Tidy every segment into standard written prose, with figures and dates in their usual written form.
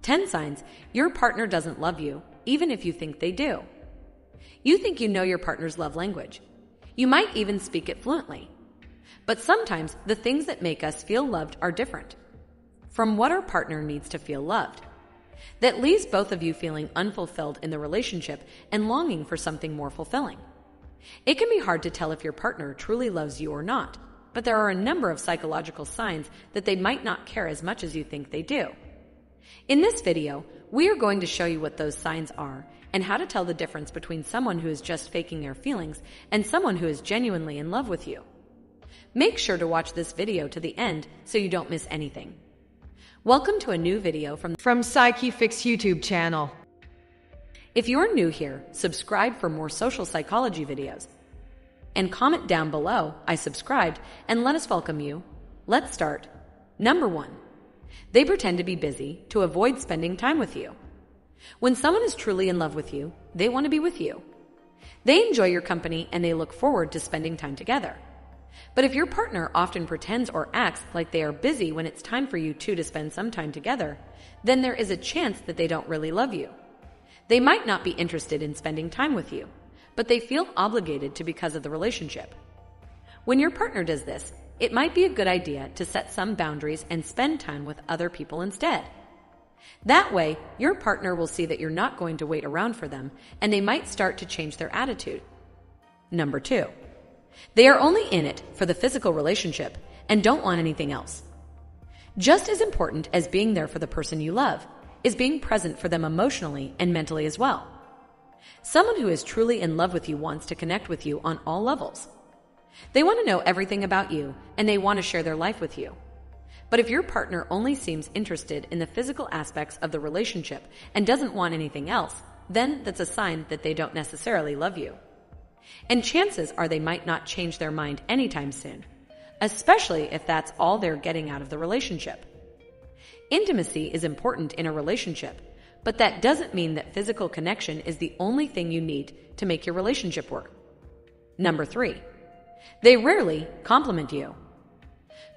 10 signs your partner doesn't love you, even if you think they do. You think you know your partner's love language. You might even speak it fluently. But sometimes the things that make us feel loved are different from what our partner needs to feel loved. That leaves both of you feeling unfulfilled in the relationship and longing for something more fulfilling. It can be hard to tell if your partner truly loves you or not, but there are a number of psychological signs that they might not care as much as you think they do. In this video, we are going to show you what those signs are and how to tell the difference between someone who is just faking their feelings and someone who is genuinely in love with you. Make sure to watch this video to the end so you don't miss anything. Welcome to a new video from Psyche Fix YouTube channel. If you're new here, subscribe for more social psychology videos. And comment down below, I subscribed, and let us welcome you. Let's start. Number 1. They pretend to be busy to avoid spending time with you. When someone is truly in love with you, they want to be with you. They enjoy your company and they look forward to spending time together. But if your partner often pretends or acts like they are busy when it's time for you two to spend some time together, then there is a chance that they don't really love you. They might not be interested in spending time with you, but they feel obligated to because of the relationship. When your partner does this, it might be a good idea to set some boundaries and spend time with other people instead. That way, your partner will see that you're not going to wait around for them, and they might start to change their attitude. Number 2. They are only in it for the physical relationship and don't want anything else. Just as important as being there for the person you love is being present for them emotionally and mentally as well. Someone who is truly in love with you wants to connect with you on all levels. They want to know everything about you and they want to share their life with you. But if your partner only seems interested in the physical aspects of the relationship and doesn't want anything else, then that's a sign that they don't necessarily love you. And chances are they might not change their mind anytime soon, especially if that's all they're getting out of the relationship. Intimacy is important in a relationship, but that doesn't mean that physical connection is the only thing you need to make your relationship work. Number 3. They rarely compliment you.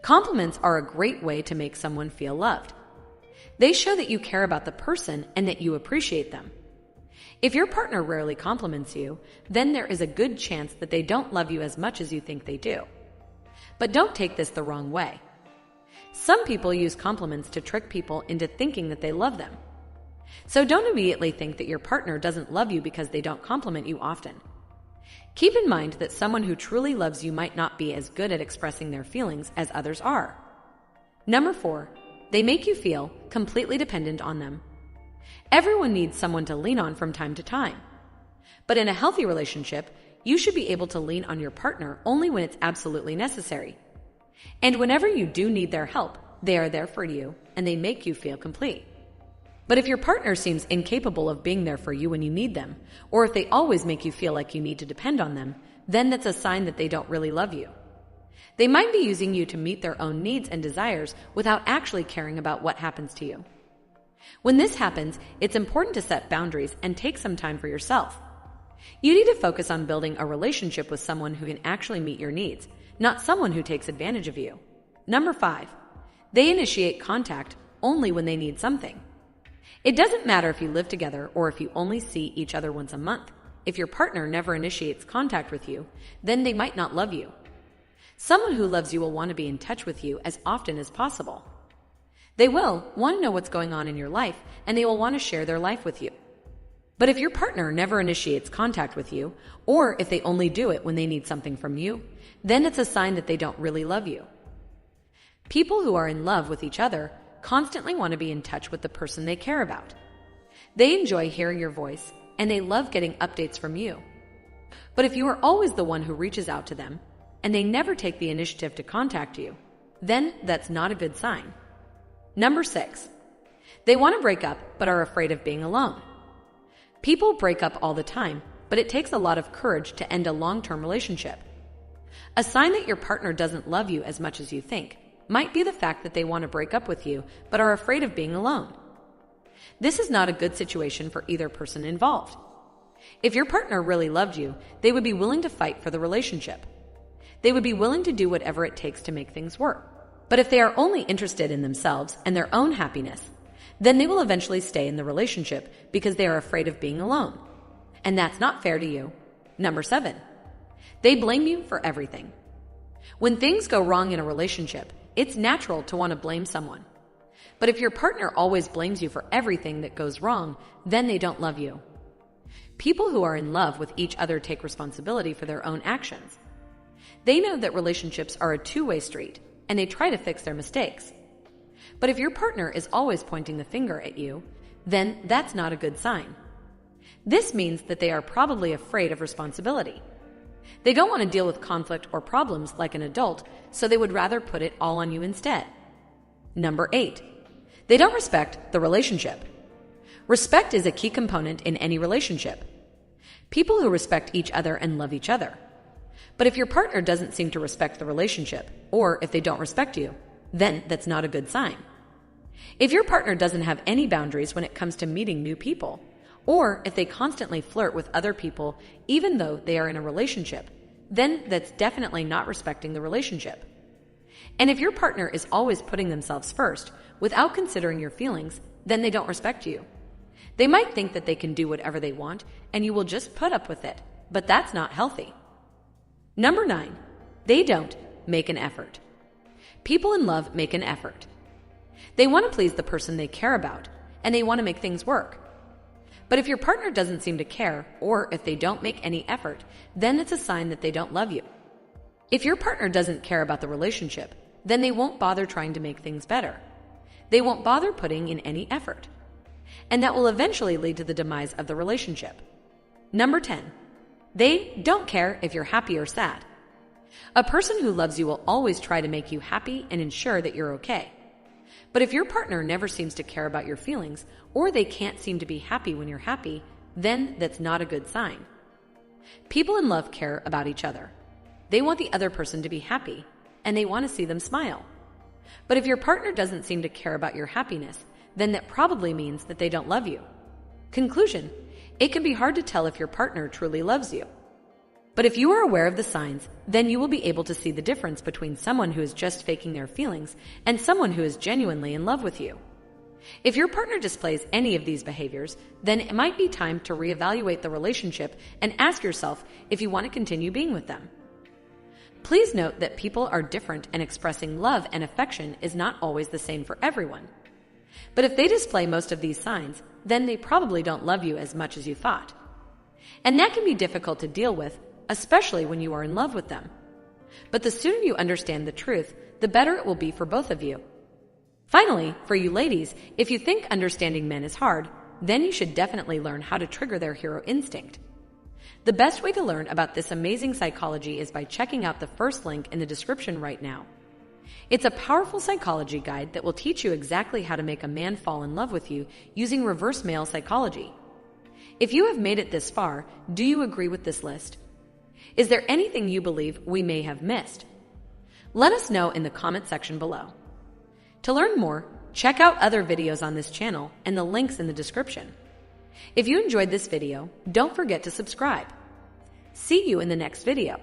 Compliments are a great way to make someone feel loved. They show that you care about the person and that you appreciate them. If your partner rarely compliments you, then there is a good chance that they don't love you as much as you think they do. But don't take this the wrong way. Some people use compliments to trick people into thinking that they love them. So don't immediately think that your partner doesn't love you because they don't compliment you often. Keep in mind that someone who truly loves you might not be as good at expressing their feelings as others are. Number 4. They make you feel completely dependent on them. Everyone needs someone to lean on from time to time. But in a healthy relationship, you should be able to lean on your partner only when it's absolutely necessary. And whenever you do need their help, they are there for you and they make you feel complete. But if your partner seems incapable of being there for you when you need them, or if they always make you feel like you need to depend on them, then that's a sign that they don't really love you. They might be using you to meet their own needs and desires without actually caring about what happens to you. When this happens, it's important to set boundaries and take some time for yourself. You need to focus on building a relationship with someone who can actually meet your needs, not someone who takes advantage of you. Number 5. They initiate contact only when they need something. It doesn't matter if you live together or if you only see each other once a month. If your partner never initiates contact with you, then they might not love you. Someone who loves you will want to be in touch with you as often as possible. They will want to know what's going on in your life, and they will want to share their life with you. But if your partner never initiates contact with you, or if they only do it when they need something from you, then it's a sign that they don't really love you. People who are in love with each other constantly want to be in touch with the person they care about. They enjoy hearing your voice, and they love getting updates from you. But if you are always the one who reaches out to them, and they never take the initiative to contact you, then that's not a good sign. Number 6. They want to break up but are afraid of being alone. People break up all the time, but it takes a lot of courage to end a long-term relationship. A sign that your partner doesn't love you as much as you think might be the fact that they want to break up with you but are afraid of being alone. This is not a good situation for either person involved. If your partner really loved you, they would be willing to fight for the relationship. They would be willing to do whatever it takes to make things work. But if they are only interested in themselves and their own happiness, then they will eventually stay in the relationship because they are afraid of being alone. And that's not fair to you. Number 7, they blame you for everything. When things go wrong in a relationship, it's natural to want to blame someone. But if your partner always blames you for everything that goes wrong, then they don't love you. People who are in love with each other take responsibility for their own actions. They know that relationships are a two-way street, and they try to fix their mistakes. But if your partner is always pointing the finger at you, then that's not a good sign. This means that they are probably afraid of responsibility. They don't want to deal with conflict or problems like an adult, so they would rather put it all on you instead. Number 8, they don't respect the relationship. Respect is a key component in any relationship. People who respect each other and love each other. But if your partner doesn't seem to respect the relationship, or if they don't respect you, then that's not a good sign. If your partner doesn't have any boundaries when it comes to meeting new people, or if they constantly flirt with other people even though they are in a relationship, then that's definitely not respecting the relationship. And if your partner is always putting themselves first without considering your feelings, then they don't respect you. They might think that they can do whatever they want and you will just put up with it, but that's not healthy. Number 9, they don't make an effort. People in love make an effort. They want to please the person they care about, and they want to make things work. But if your partner doesn't seem to care, or if they don't make any effort, then it's a sign that they don't love you. If your partner doesn't care about the relationship, then they won't bother trying to make things better. They won't bother putting in any effort. And that will eventually lead to the demise of the relationship. Number 10, they don't care if you're happy or sad. A person who loves you will always try to make you happy and ensure that you're okay. But if your partner never seems to care about your feelings, or they can't seem to be happy when you're happy, then that's not a good sign. People in love care about each other. They want the other person to be happy, and they want to see them smile. But if your partner doesn't seem to care about your happiness, then that probably means that they don't love you. Conclusion: it can be hard to tell if your partner truly loves you. But if you are aware of the signs, then you will be able to see the difference between someone who is just faking their feelings and someone who is genuinely in love with you. If your partner displays any of these behaviors, then it might be time to reevaluate the relationship and ask yourself if you want to continue being with them. Please note that people are different and expressing love and affection is not always the same for everyone. But if they display most of these signs, then they probably don't love you as much as you thought. And that can be difficult to deal with, especially when you are in love with them. But the sooner you understand the truth, the better it will be for both of you. Finally, for you ladies, if you think understanding men is hard, then you should definitely learn how to trigger their hero instinct. The best way to learn about this amazing psychology is by checking out the first link in the description right now. It's a powerful psychology guide that will teach you exactly how to make a man fall in love with you using reverse male psychology. If you have made it this far, do you agree with this list? Is there anything you believe we may have missed? Let us know in the comment section below. To learn more, check out other videos on this channel and the links in the description. If you enjoyed this video, don't forget to subscribe. See you in the next video.